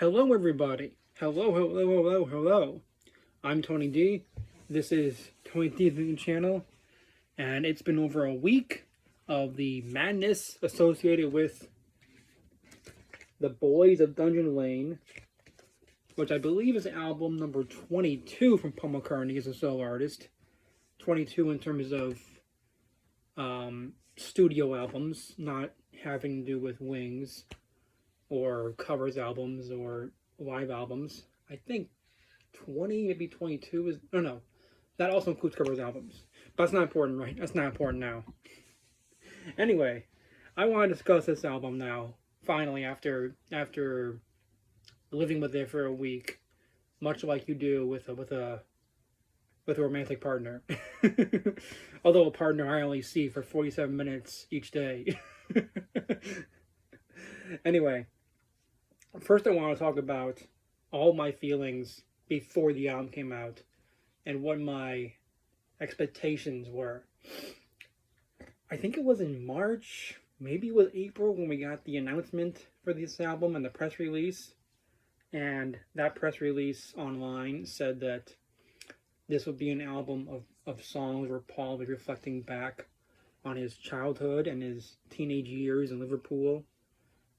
Hello, everybody. Hello. I'm Tony D. This is Tony D's channel, and it's been over a week of the madness associated with the Boys of Dungeon Lane, which I believe is album number 22 from Paul McCartney as a solo artist. 22 in terms of studio albums, not having to do with Wings or covers albums or live albums. I think 20, maybe 22 is, no, that also includes covers albums. But that's not important, right? That's not important now. Anyway, I want to discuss this album now, finally, after living with it for a week, much like you do with a romantic partner. Although a partner I only see for 47 minutes each day. Anyway, first I want to talk about all my feelings before the album came out and what my expectations were. I think it was in March, maybe it was April, when we got the announcement for this album and the press release. And that press release online said that this would be an album of songs where Paul was reflecting back on his childhood and his teenage years in Liverpool.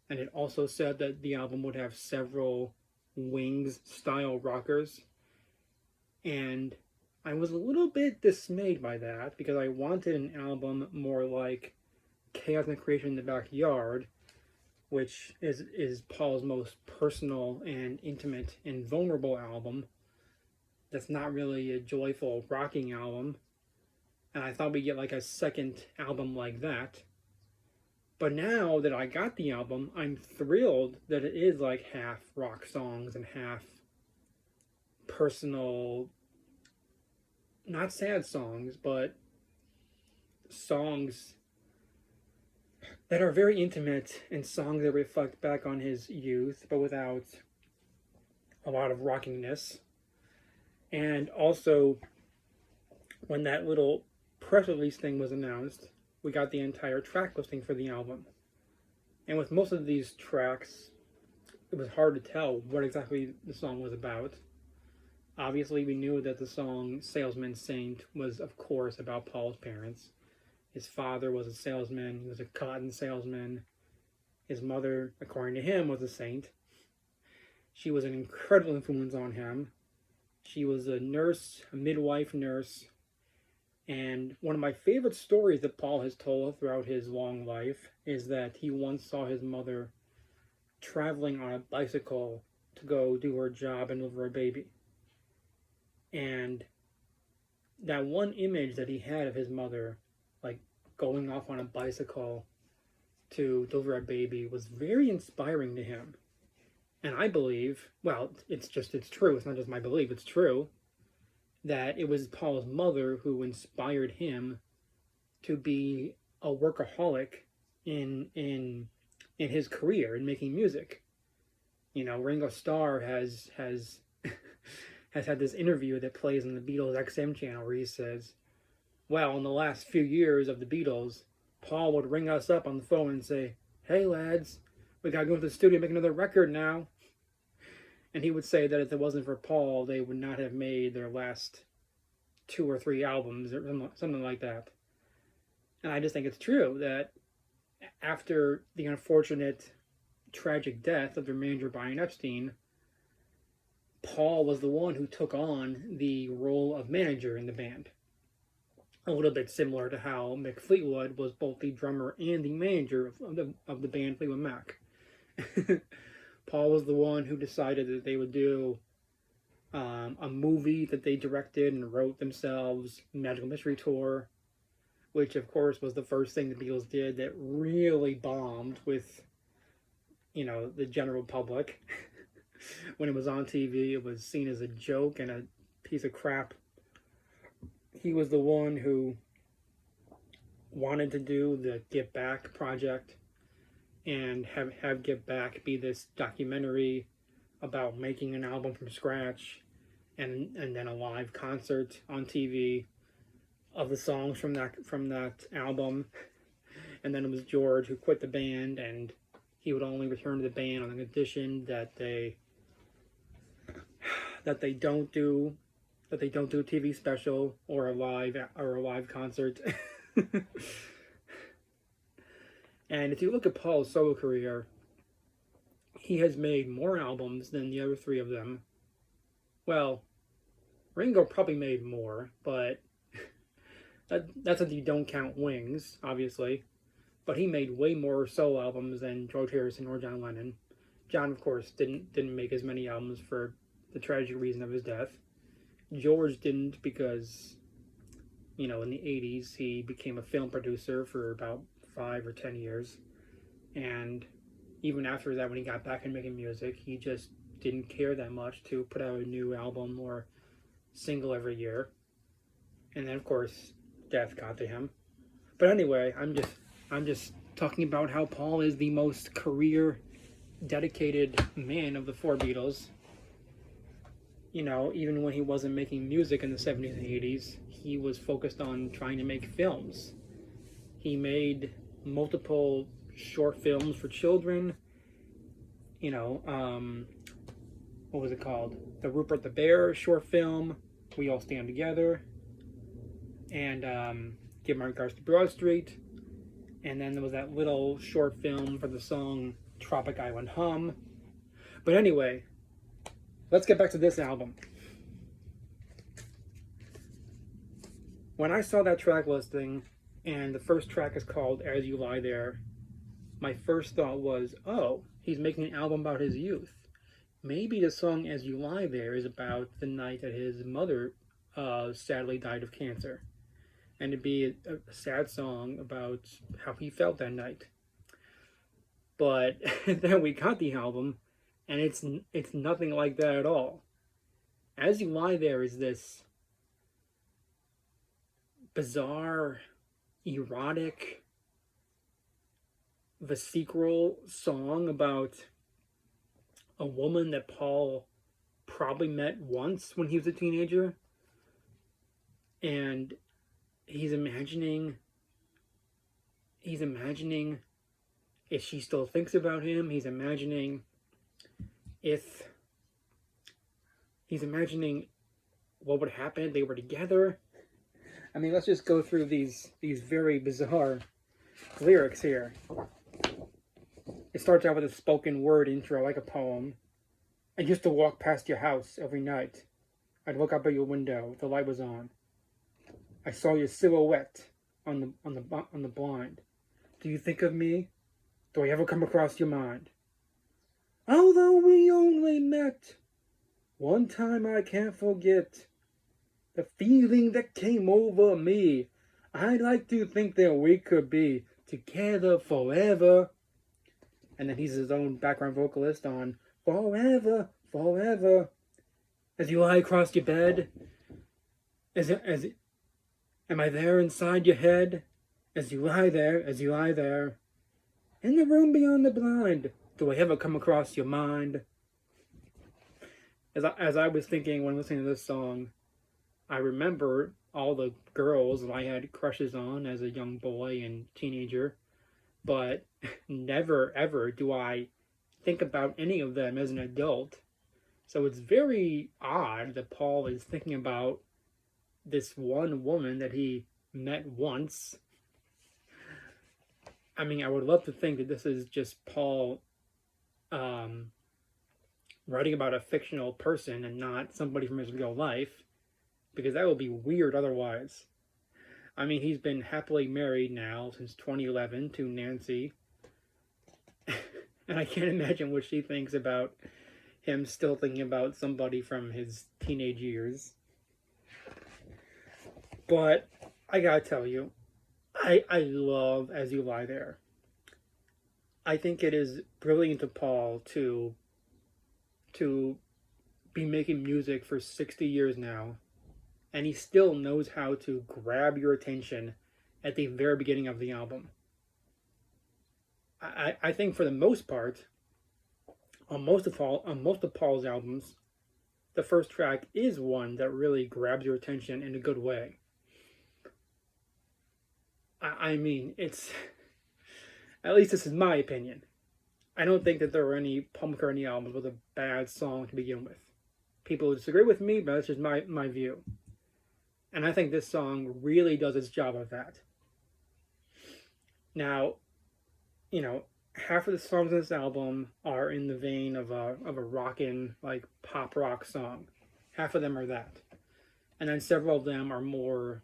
And it also said that the album would have several Wings-style rockers. And I was a little bit dismayed by that, because I wanted an album more like Chaos and Creation in the Backyard, which is Paul's most personal and intimate and vulnerable album. That's not really a joyful rocking album. And I thought we'd get like a second album like that. But now that I got the album, I'm thrilled that it is like half rock songs and half personal, not sad songs, but songs that are very intimate and songs that reflect back on his youth, but without a lot of rockiness. And also, when that little press release thing was announced, we got the entire track listing for the album. And with most of these tracks, it was hard to tell what exactly the song was about. Obviously, we knew that the song Salesman Saint was, of course, about Paul's parents. His father was a salesman. He was a cotton salesman. His mother, according to him, was a saint. She was an incredible influence on him. She was a nurse, a midwife nurse. And one of my favorite stories that Paul has told throughout his long life is that he once saw his mother traveling on a bicycle to go do her job and deliver a baby. And that one image that he had of his mother, like going off on a bicycle to deliver a baby, was very inspiring to him. And I believe, well, it's true. It's not just my belief, it's true, that it was Paul's mother who inspired him to be a workaholic in his career in making music. You know, Ringo Starr has had this interview that plays on the Beatles XM channel where he says, well, in the last few years of the Beatles, Paul would ring us up on the phone and say, hey lads, we gotta go to the studio and make another record now. And he would say that if it wasn't for Paul, they would not have made their last 2 or 3 albums or something like that. And I just think it's true that after the unfortunate, tragic death of their manager, Brian Epstein, Paul was the one who took on the role of manager in the band. A little bit similar to how Mick Fleetwood was both the drummer and the manager of the band Fleetwood Mac. Paul was the one who decided that they would do a movie that they directed and wrote themselves, Magical Mystery Tour, which of course was the first thing the Beatles did that really bombed with, you know, the general public. When it was on TV, it was seen as a joke and a piece of crap. He was the one who wanted to do the Get Back project and have Get Back be this documentary about making an album from scratch, and then a live concert on TV of the songs from that album. And then it was George who quit the band, and he would only return to the band on the condition that they that they don't do a TV special or a live concert. And if you look at Paul's solo career, he has made more albums than the other three of them. Well, Ringo probably made more, but that's if you don't count Wings, obviously. But he made way more solo albums than George Harrison or John Lennon. John, of course, didn't make as many albums for the tragic reason of his death. George didn't because, in the 80s, he became a film producer for about 5 or 10 years. And even after that, when he got back into making music, he just didn't care that much to put out a new album or single every year. And then, of course, death got to him. But anyway, I'm just talking about how Paul is the most career dedicated man of the four Beatles. Even when he wasn't making music in the 70s and 80s, he was focused on trying to make films. He made multiple short films for children. What was it called? The Rupert the Bear short film, We All Stand Together, and Give My Regards to Broad Street. And then there was that little short film for the song Tropic Island Hum. But anyway, let's get back to this album. When I saw that track listing, and the first track is called As You Lie There, my first thought was, oh, he's making an album about his youth. Maybe the song As You Lie There is about the night that his mother sadly died of cancer. And it'd be a sad song about how he felt that night. But then we got the album, and it's nothing like that at all. As You Lie There is this bizarre, erotic, vesicular song about a woman that Paul probably met once when he was a teenager. And he's imagining if she still thinks about him. He's imagining what would happen if they were together. I mean, let's just go through these very bizarre lyrics here. It starts out with a spoken word intro, like a poem. I used to walk past your house every night. I'd look up at your window. The light was on. I saw your silhouette on the blind. Do you think of me? Do I ever come across your mind? Although we only met one time, I can't forget the feeling that came over me. I'd like to think that we could be together forever. And then he's his own background vocalist on Forever, Forever. As you lie across your bed, am I there inside your head? As you lie there, in the room beyond the blind, do I ever come across your mind? As I was thinking when listening to this song, I remember all the girls that I had crushes on as a young boy and teenager, but never ever do I think about any of them as an adult. So it's very odd that Paul is thinking about this one woman that he met once. I mean, I would love to think that this is just Paul writing about a fictional person and not somebody from his real life, because that would be weird otherwise. I mean, he's been happily married now since 2011 to Nancy, and I can't imagine what she thinks about him still thinking about somebody from his teenage years. But I gotta tell you, I love As You Lie There. I think it is brilliant of Paul to be making music for 60 years now, and he still knows how to grab your attention at the very beginning of the album. I think for the most part, on most of Paul's albums, the first track is one that really grabs your attention in a good way. I mean, it's, at least this is my opinion. I don't think that there are any Paul McCartney albums with a bad song to begin with. People disagree with me, but that's just my view. And I think this song really does its job of that. Now, you know, half of the songs on this album are in the vein of a rockin', like pop rock song. Half of them are that. And then several of them are more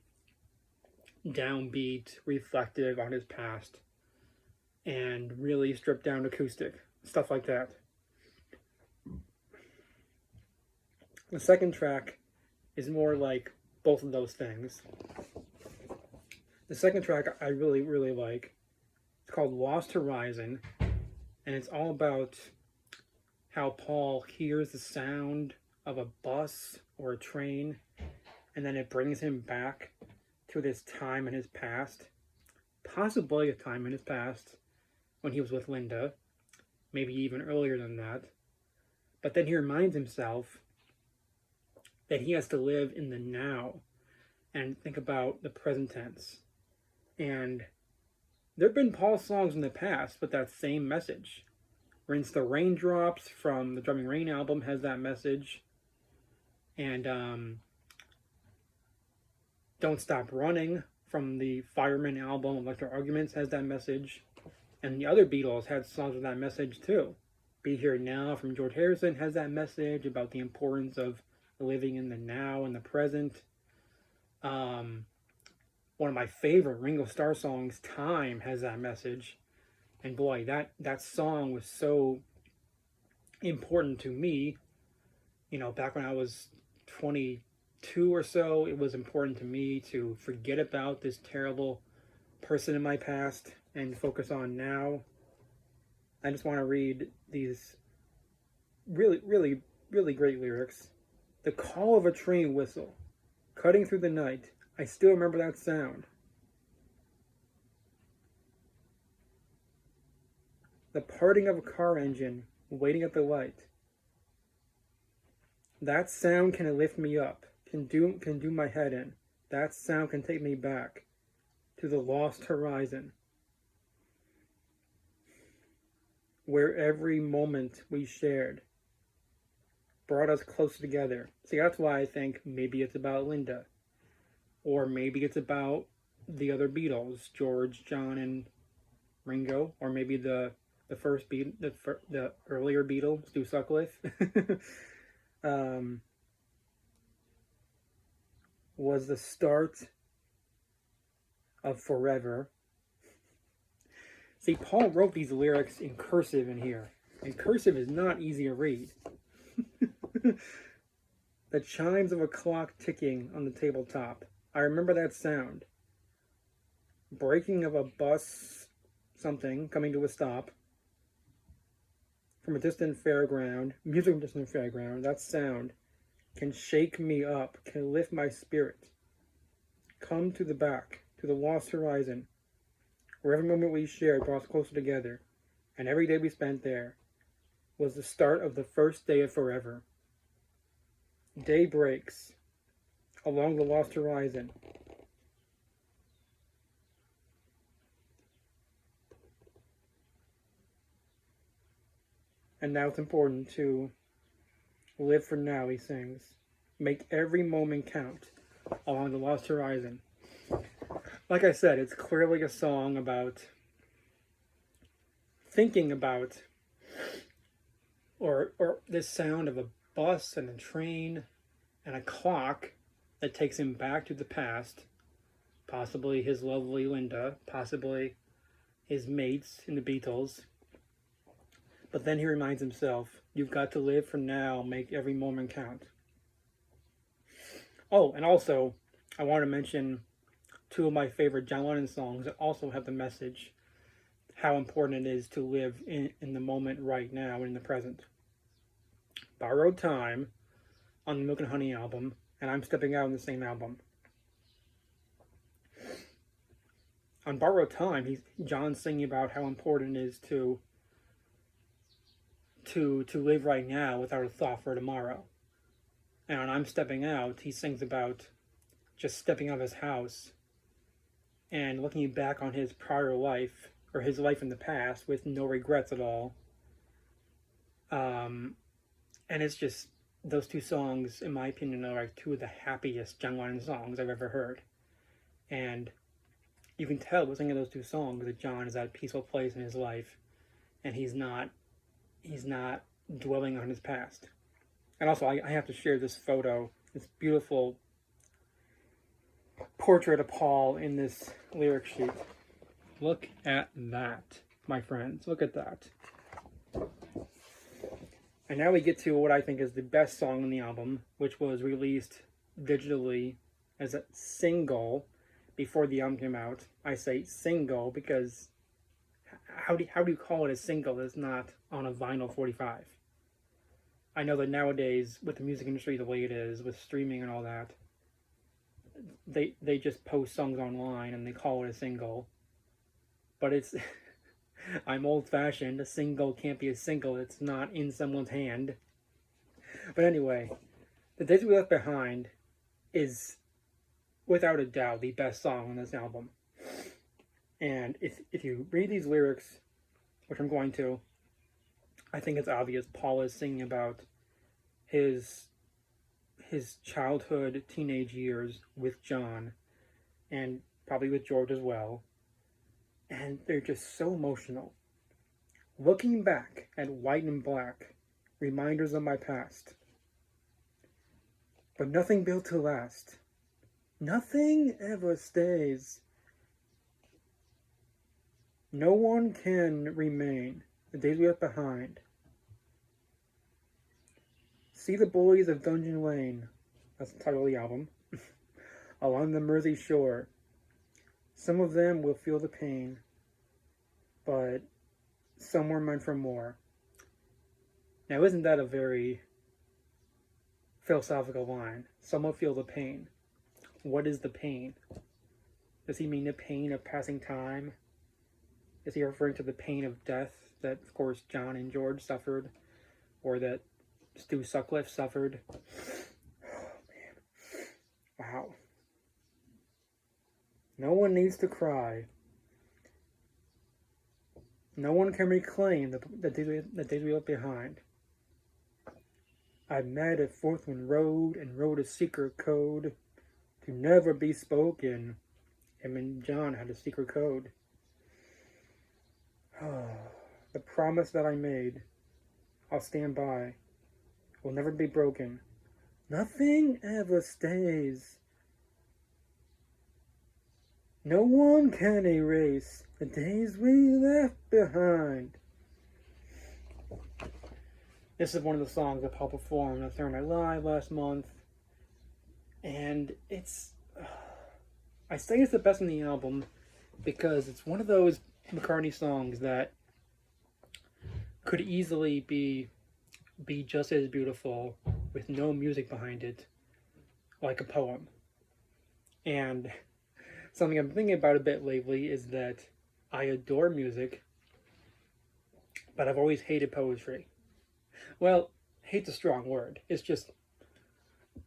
downbeat, reflective on his past, and really stripped down acoustic. Stuff like that. The second track is more like both of those things. The second track I really, really like. It's called Lost Horizon, and it's all about how Paul hears the sound of a bus or a train, and then it brings him back to this time in his past, possibly a time in his past when he was with Linda, maybe even earlier than that. But then he reminds himself that he has to live in the now and think about the present tense. And there have been Paul songs in the past with that same message. Rinse the Raindrops from the Drumming Rain album has that message. And Don't Stop Running from the Fireman album, Electric Arguments, has that message. And the other Beatles had songs with that message too. Be Here Now from George Harrison has that message about the importance of living in the now and the present. One of my favorite Ringo Starr songs, Time, has that message. And boy, that song was so important to me. You know, back when I was 22 or so, it was important to me to forget about this terrible person in my past and focus on now. I just want to read these really, really, really great lyrics. The call of a train whistle, cutting through the night. I still remember that sound. The parting of a car engine, waiting at the light. That sound can lift me up, can do my head in. That sound can take me back to the lost horizon, where every moment we shared brought us closer together. See, that's why I think maybe it's about Linda. Or maybe it's about the other Beatles, George, John, and Ringo. Or maybe the first the earlier Beatles, Stu Sutcliffe, was the start of Forever. See, Paul wrote these lyrics in cursive in here. And cursive is not easy to read. The chimes of a clock ticking on the tabletop. I remember that sound. Braking of a bus, something, coming to a stop. From a distant fairground, music from a distant fairground, that sound can shake me up, can lift my spirit. Come to the back, to the lost horizon, where every moment we shared brought us closer together, and every day we spent there was the start of the first day of forever. Day breaks along the lost horizon. And now it's important to live for now, he sings. Make every moment count along the lost horizon. Like I said, it's clearly a song about thinking about or this sound of a bus and a train and a clock that takes him back to the past, possibly his lovely Linda, possibly his mates in the Beatles. But then he reminds himself, you've got to live for now, make every moment count. Oh, and also, I want to mention two of my favorite John Lennon songs that also have the message how important it is to live in the moment right now, in the present. Borrowed Time on the Milk and Honey album, and I'm Stepping Out on the same album. On Borrowed Time, John's singing about how important it is to live right now without a thought for tomorrow. And on I'm Stepping Out, he sings about just stepping out of his house and looking back on his prior life, or his life in the past, with no regrets at all. And it's just those two songs, in my opinion, are like two of the happiest John Lennon songs I've ever heard. And you can tell with singing those two songs that John is at a peaceful place in his life, and he's not dwelling on his past. And also, I have to share this photo, this beautiful portrait of Paul in this lyric sheet. Look at that, my friends. Look at that. And now we get to what I think is the best song on the album, which was released digitally as a single before the album came out. I say single because how do you call it a single that's not on a vinyl 45? I know that nowadays, with the music industry the way it is, with streaming and all that, they just post songs online and they call it a single. But it's I'm old-fashioned. A single can't be a single. It's not in someone's hand. But anyway, The Days We Left Behind is, without a doubt, the best song on this album. And if you read these lyrics, which I'm going to, I think it's obvious Paul is singing about his childhood, teenage years with John, and probably with George as well. And they're just so emotional. Looking back at white and black, reminders of my past. But nothing built to last. Nothing ever stays. No one can remain. The days we left behind. See the boys of Dungeon Lane. That's the title of the album. Along the Mersey shore. Some of them will feel the pain, but some were meant for more. Now, isn't that a very philosophical line? Some will feel the pain. What is the pain? Does he mean the pain of passing time? Is he referring to the pain of death that, of course, John and George suffered, or that Stu Sutcliffe suffered? Oh, man. Wow. No one needs to cry. No one can reclaim the days we left behind. I met at Forthland Road and wrote a secret code to never be spoken. Him and John had a secret code. The promise that I made, I'll stand by, will never be broken. Nothing ever stays. No one can erase the days we left behind. This is one of the songs that Paul performed at Saturday Night Live last month. And it's... I say it's the best on the album because it's one of those McCartney songs that could easily be just as beautiful with no music behind it, like a poem. And something I'm thinking about a bit lately is that I adore music, but I've always hated poetry. Well, hate's a strong word. It's just,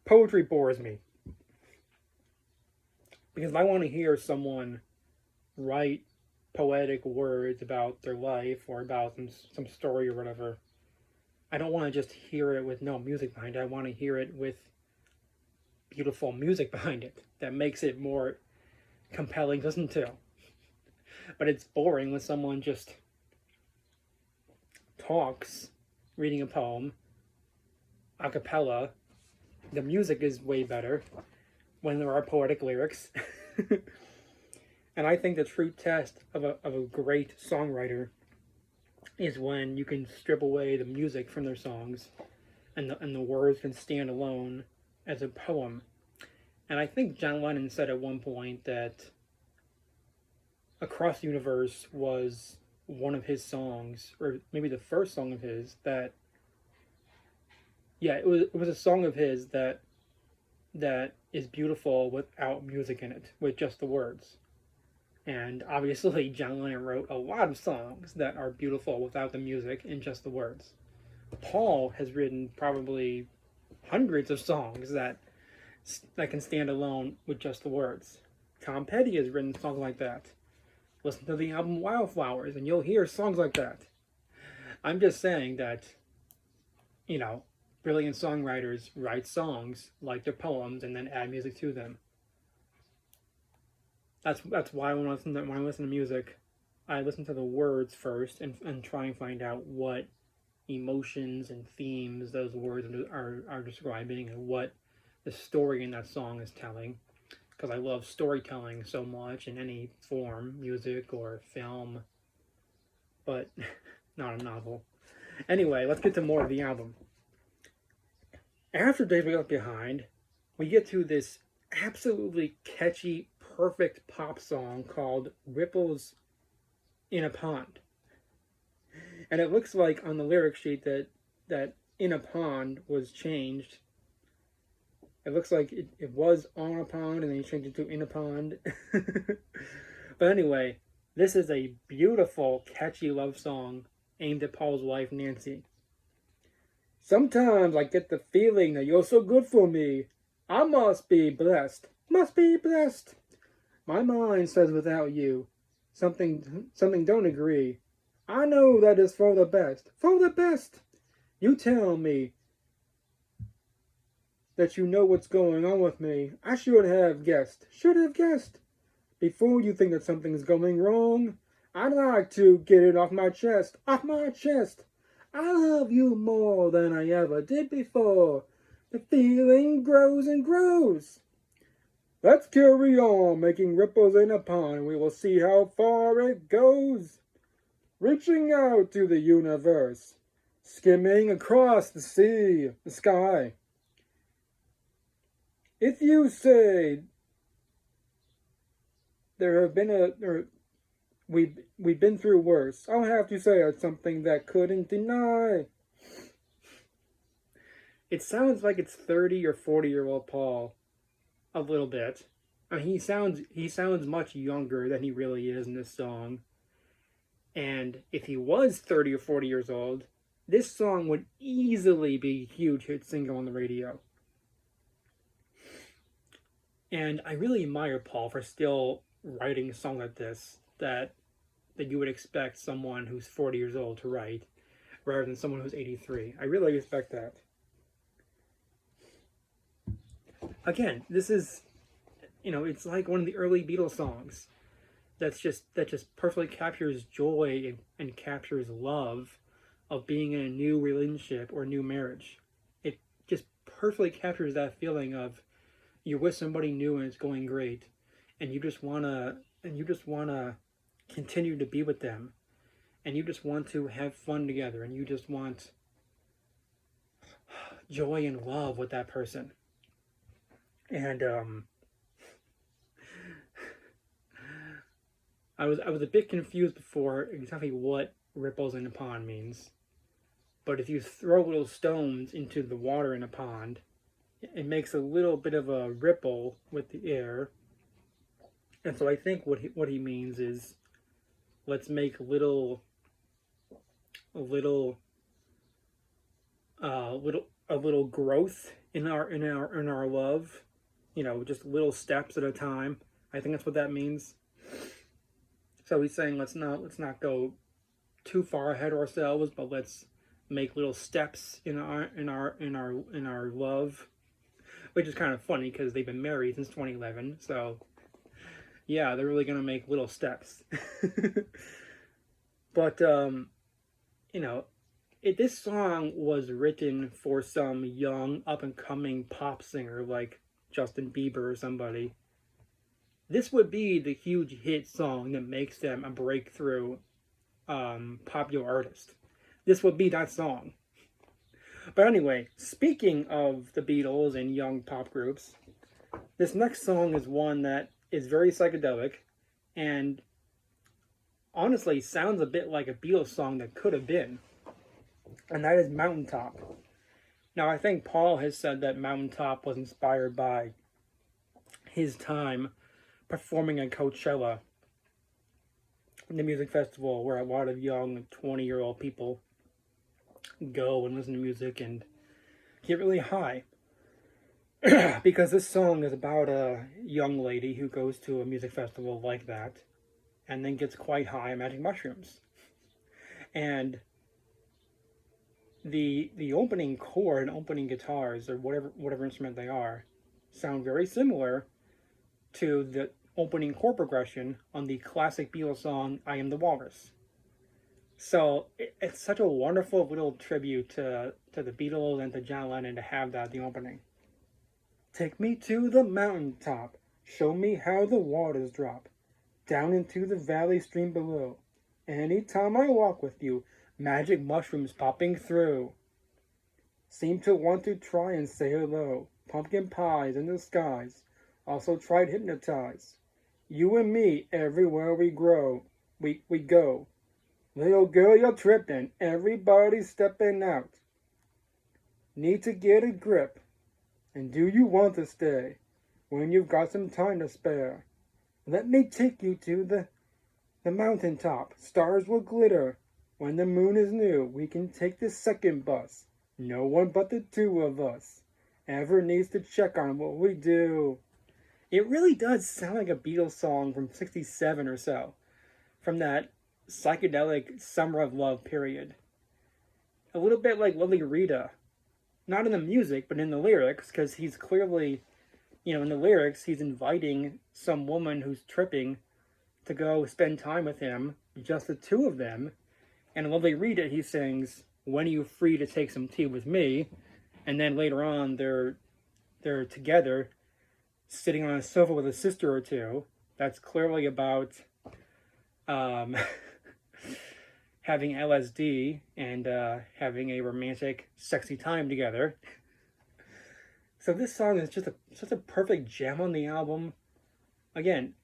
poetry bores me. Because I want to hear someone write poetic words about their life or about some story or whatever. I don't want to just hear it with no music behind it. I want to hear it with beautiful music behind it that makes it more compelling to listen to. But it's boring when someone just talks, reading a poem, a cappella. The music is way better when there are poetic lyrics. And I think the true test of a great songwriter is when you can strip away the music from their songs and the words can stand alone as a poem. And I think John Lennon said at one point that Across the Universe was one of his songs, or maybe the first song of his that, yeah, it was a song of his that is beautiful without music in it, with just the words. And obviously John Lennon wrote a lot of songs that are beautiful without the music and just the words. Paul has written probably hundreds of songs that can stand alone with just the words. Tom Petty has written songs like that. Listen to the album Wildflowers and you'll hear songs like that. I'm just saying that, brilliant songwriters write songs like their poems and then add music to them. That's why when I listen to music, I listen to the words first and try and find out what emotions and themes those words are describing and what the story in that song is telling. Because I love storytelling so much in any form, music or film, but not a novel. Anyway, let's get to more of the album. After Days We Left Behind, we get to this absolutely catchy, perfect pop song called Ripples in a Pond. And it looks like on the lyric sheet that in a pond was changed. It looks like it was on a pond and then he changed it to in a pond. But anyway, this is a beautiful, catchy love song aimed at Paul's wife, Nancy. Sometimes I get the feeling that you're so good for me. I must be blessed. Must be blessed. My mind says without you, something don't agree. I know that is for the best. For the best. You tell me that you know what's going on with me. I should have guessed. Should have guessed. Before you think that something's going wrong, I'd like to get it off my chest. Off my chest. I love you more than I ever did before. The feeling grows and grows. Let's carry on making ripples in a pond and we will see how far it goes. Reaching out to the universe. Skimming across the sea, the sky. If you say we've been through worse, I'll have to say it's something that couldn't deny. It sounds like it's 30 or 40-year-old Paul, a little bit. I mean, he sounds much younger than he really is in this song. And if he was 30 or 40 years old, this song would easily be a huge hit single on the radio. And I really admire Paul for still writing a song like this that you would expect someone who's 40 years old to write, rather than someone who's 83. I really respect that. Again, this is, it's like one of the early Beatles songs that just perfectly captures joy and captures love of being in a new relationship or new marriage. It just perfectly captures that feeling of you're with somebody new and it's going great, and you just wanna continue to be with them, and you just want to have fun together, and you just want joy and love with that person. And I was a bit confused before exactly what ripples in a pond means. But if you throw little stones into the water in a pond, it makes a little bit of a ripple with the air. And so I think what he means is, let's make a little growth in our love, just little steps at a time. I think that's what that means. So he's saying let's not go too far ahead of ourselves, but let's make little steps in our love, which is kind of funny because they've been married since 2011. So yeah, they're really gonna make little steps. But this song was written for some young up and coming pop singer like Justin Bieber or somebody. This would be the huge hit song that makes them a breakthrough popular artist. This would be that song. But anyway, speaking of the Beatles and young pop groups, this next song is one that is very psychedelic and honestly sounds a bit like a Beatles song that could have been. And that is Mountaintop. Now, I think Paul has said that Mountaintop was inspired by his time performing at Coachella, the music festival where a lot of young 20-year-old people go and listen to music and get really high. Because this song is about a young lady who goes to a music festival like that and then gets quite high on magic mushrooms. And the opening chord and opening guitars or whatever instrument they are sound very similar to the opening chord progression on the classic Beatles song "I Am the Walrus." So it's such a wonderful little tribute to the Beatles and to John Lennon to have that at the opening. Take me to the mountain top, show me how the waters drop down into the valley stream below. Anytime I walk with you, magic mushrooms popping through. Seem to want to try and say hello. Pumpkin pies in the skies. Also tried hypnotize. You and me everywhere we grow. We go. Little girl, you're tripping. Everybody's stepping out. Need to get a grip. And do you want to stay? When you've got some time to spare. Let me take you to the mountain top. Stars will glitter. When the moon is new, we can take the second bus. No one but the two of us ever needs to check on what we do. It really does sound like a Beatles song from '67 or so, from that psychedelic summer of love period. A little bit like Lovely Rita. Not in the music, but in the lyrics, because he's clearly, in the lyrics, he's inviting some woman who's tripping to go spend time with him, just the two of them. And in Lovely Rita, he sings, "When are you free to take some tea with me?" And then later on, they're together, sitting on a sofa with a sister or two. That's clearly about having LSD and having a romantic, sexy time together. So this song is just such a perfect gem on the album. Again,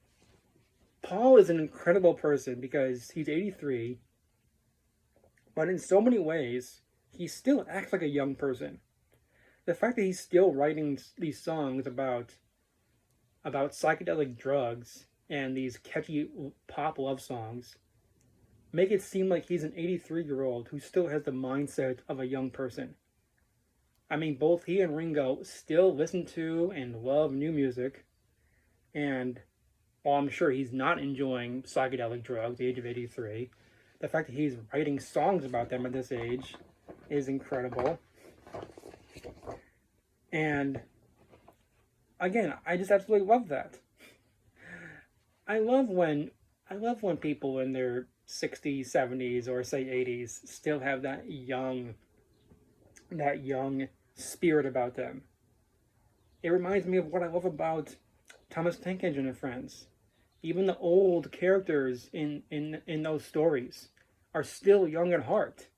Paul is an incredible person because he's 83, but in so many ways, he still acts like a young person. The fact that he's still writing these songs about psychedelic drugs and these catchy pop love songs make it seem like he's an 83-year-old who still has the mindset of a young person. I mean, both he and Ringo still listen to and love new music, and while I'm sure he's not enjoying psychedelic drugs at the age of 83, the fact that he's writing songs about them at this age is incredible. And again, I just absolutely love that. I love when people in their 60s, 70s, or say 80s still have that young spirit about them. It reminds me of what I love about Thomas Tank Engine and Friends. Even the old characters in those stories are still young at heart.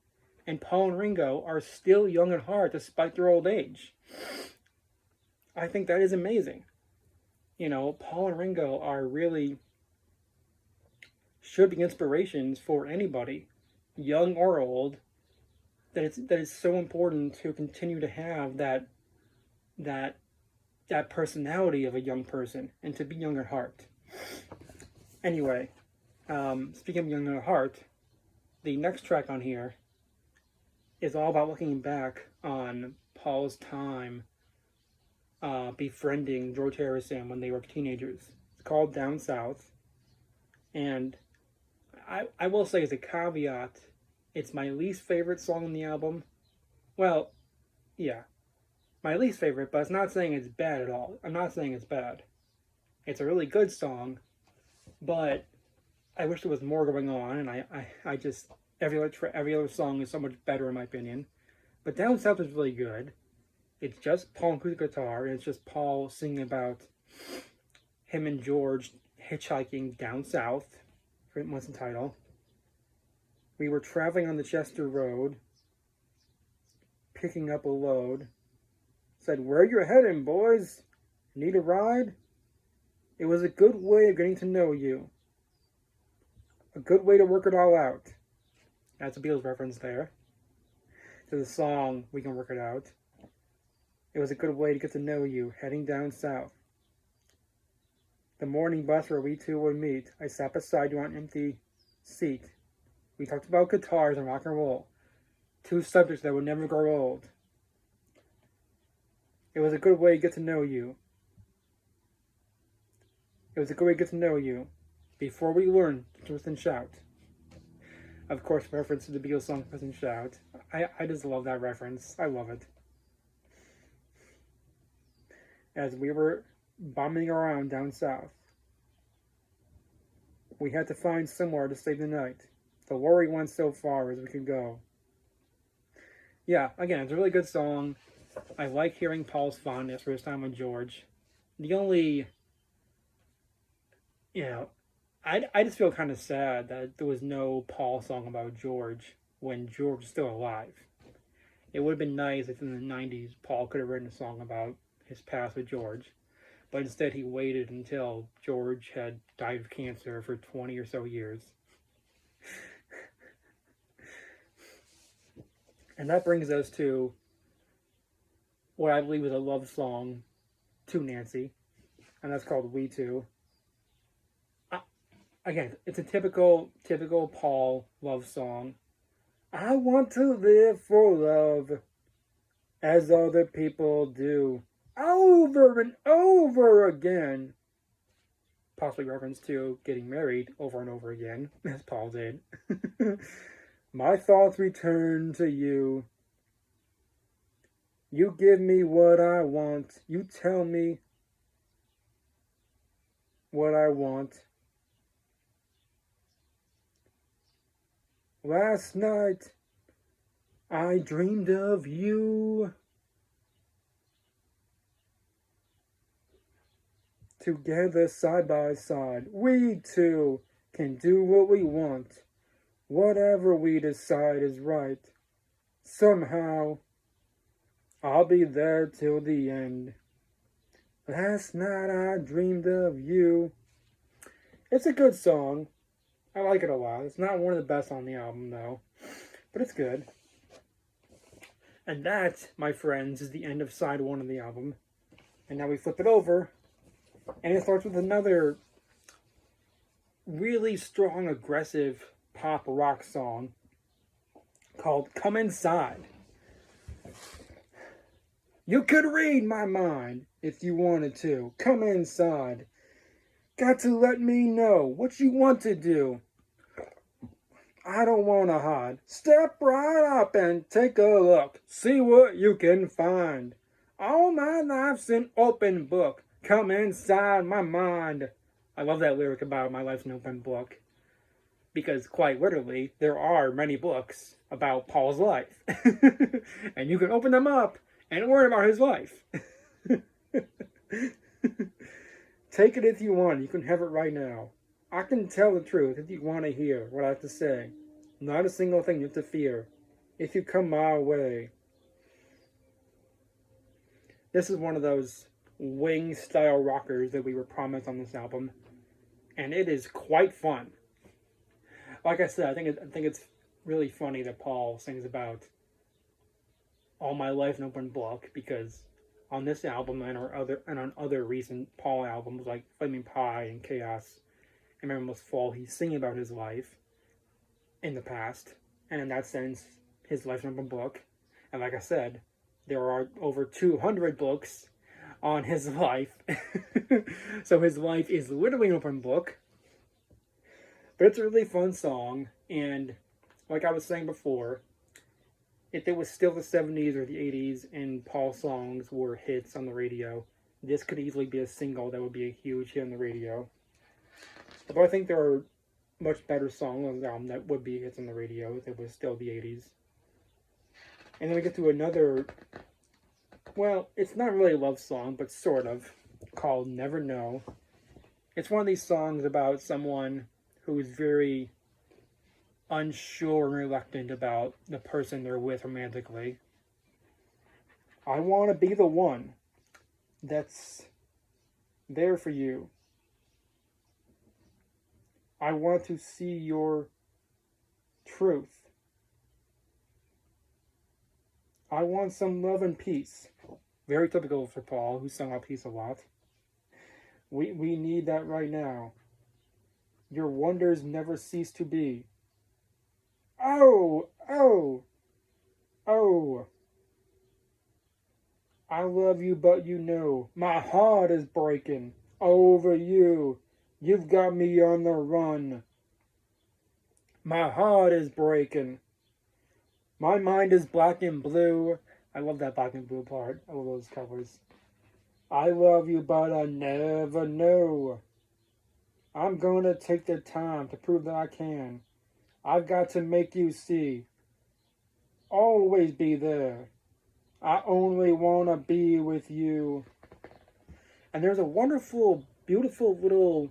And Paul and Ringo are still young at heart despite their old age. I think that is amazing. Paul and Ringo are really should be inspirations for anybody, young or old, that it's so important to continue to have that personality of a young person and to be young at heart. Anyway, speaking of young at heart, the next track on here is all about looking back on Paul's time befriending George Harrison when they were teenagers. It's called Down South, and I will say as a caveat, it's my least favorite song on the album. Well, yeah, my least favorite, but it's not saying it's bad at all. I'm not saying it's bad. It's a really good song, but I wish there was more going on, and I just, every other song is so much better in my opinion. But Down South is really good. It's just Paul and acoustic guitar, and it's just Paul singing about him and George hitchhiking down south. What's the title? We were traveling on the Chester Road, picking up a load. Said, "Where you heading, boys? Need a ride?" It was a good way of getting to know you. A good way to work it all out. That's a Beatles reference there. To the song, We Can Work It Out. It was a good way to get to know you, heading down south. The morning bus where we two would meet, I sat beside you on an empty seat. We talked about guitars and rock and roll. Two subjects that would never grow old. It was a good way to get to know you. It was a good way to get to know you before we learned to twist and shout. Of course, reference to the Beatles song "Puss and Shout." I just love that reference. I love it. As we were bombing around down south, we had to find somewhere to stay the night. The lorry went so far as we could go. Yeah, again, it's a really good song. I like hearing Paul's fondness for his time with George. The only, you know, I just feel kind of sad that there was no Paul song about George when George was still alive. It would have been nice if in the 90s Paul could have written a song about his past with George. But instead he waited until George had died of cancer for 20 or so years. And that brings us to what I believe is a love song to Nancy. And that's called We Two. Again, it's a typical Paul love song. I want to live for love as other people do, over and over again. Possibly reference to getting married over and over again, as Paul did. My thoughts return to you. You give me what I want. You tell me what I want. Last night, I dreamed of you. Together, side by side, we two can do what we want. Whatever we decide is right. Somehow, I'll be there till the end. Last night, I dreamed of you. It's a good song. I like it a lot. It's not one of the best on the album, though. But it's good. And that, my friends, is the end of side 1 of the album. And now we flip it over. And it starts with another really strong, aggressive pop rock song called Come Inside. You could read my mind if you wanted to. Come inside. Got to let me know what you want to do. I don't want to hide. Step right up and take a look. See what you can find. All my life's an open book. Come inside my mind. I love that lyric about my life's an open book. Because quite literally, there are many books about Paul's life. And you can open them up and learn about his life. Take it if you want. You can have it right now. I can tell the truth if you want to hear what I have to say. Not a single thing you have to fear. If you come my way. This is one of those Wing-style rockers that we were promised on this album. And it is quite fun. Like I said, I think it's really funny that Paul sings about all my life an open book, because on this album and on other recent Paul albums like Flaming Pie and Chaos and Remember Must Fall, he's singing about his life in the past, and in that sense, his life's an open book. And like I said, there are over 200 books on his life, so his life is literally an open book. But it's a really fun song, and like I was saying before, if it was still the 70s or the 80s and Paul songs were hits on the radio, this could easily be a single that would be a huge hit on the radio. But I think there are much better songs on the album that would be hits on the radio if it was still the 80s. And then we get to another, well, it's not really a love song, but sort of, called Never Know. It's one of these songs about someone who is very unsure and reluctant about the person they're with romantically. I want to be the one that's there for you. I want to see your truth. I want some love and peace. Very typical for Paul, who sung about peace a lot. We need that right now. Your wonders never cease to be. Oh, oh, oh. I love you, but you know, my heart is breaking over you. You've got me on the run. My heart is breaking. My mind is black and blue. I love that black and blue part. I love those covers. I love you, but I never know. I'm gonna take the time to prove that I can. I've got to make you see. Always be there. I only wanna be with you. And there's a wonderful, beautiful little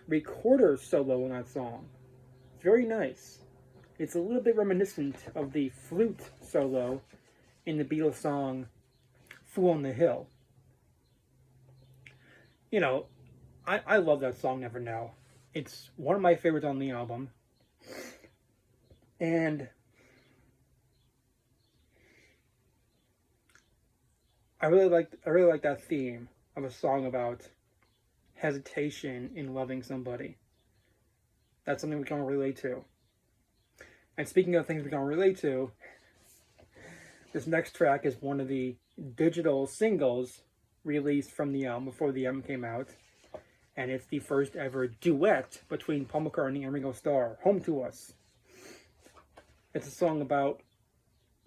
recorder solo in that song. It's very nice. It's a little bit reminiscent of the flute solo in the Beatles song Fool on the Hill. You know, I love that song Never Know. It's one of my favorites on the album. And I really like that theme of a song about hesitation in loving somebody. That's something we can all relate to. And speaking of things we can all relate to, this next track is one of the digital singles released from the album before the album came out. And it's the first ever duet between Paul McCartney and Ringo Starr, Home to Us. It's a song about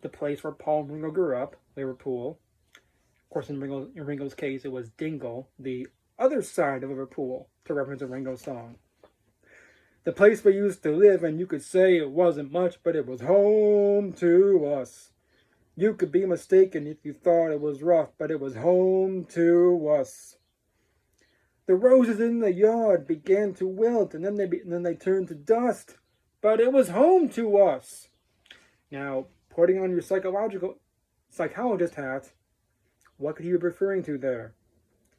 the place where Paul and Ringo grew up, Liverpool. Of course, in Ringo's case, it was Dingle, the other side of Liverpool, to reference a Ringo song. The place we used to live, and you could say it wasn't much, but it was home to us. You could be mistaken if you thought it was rough, but it was home to us. The roses in the yard began to wilt, and then they turned to dust, but it was home to us. Now, putting on your psychologist hat, what could he be referring to there?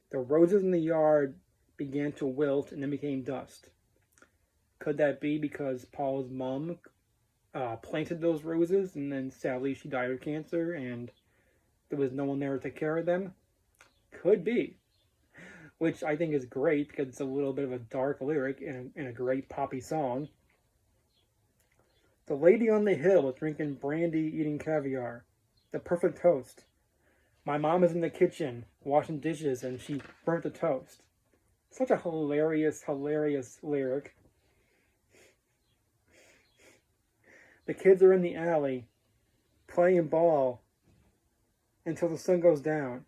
The roses in the yard began to wilt and then became dust. Could that be because Paul's mom planted those roses and then sadly she died of cancer and there was no one there to take care of them? Could be. Which I think is great because it's a little bit of a dark lyric in a great poppy song. The lady on the hill was drinking brandy, eating caviar. The perfect toast. My mom is in the kitchen washing dishes and she burnt the toast. Such a hilarious lyric. The kids are in the alley playing ball until the sun goes down.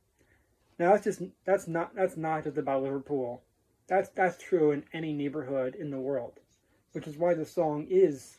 Now that's not just about Liverpool. That's true in any neighborhood in the world, which is why the song is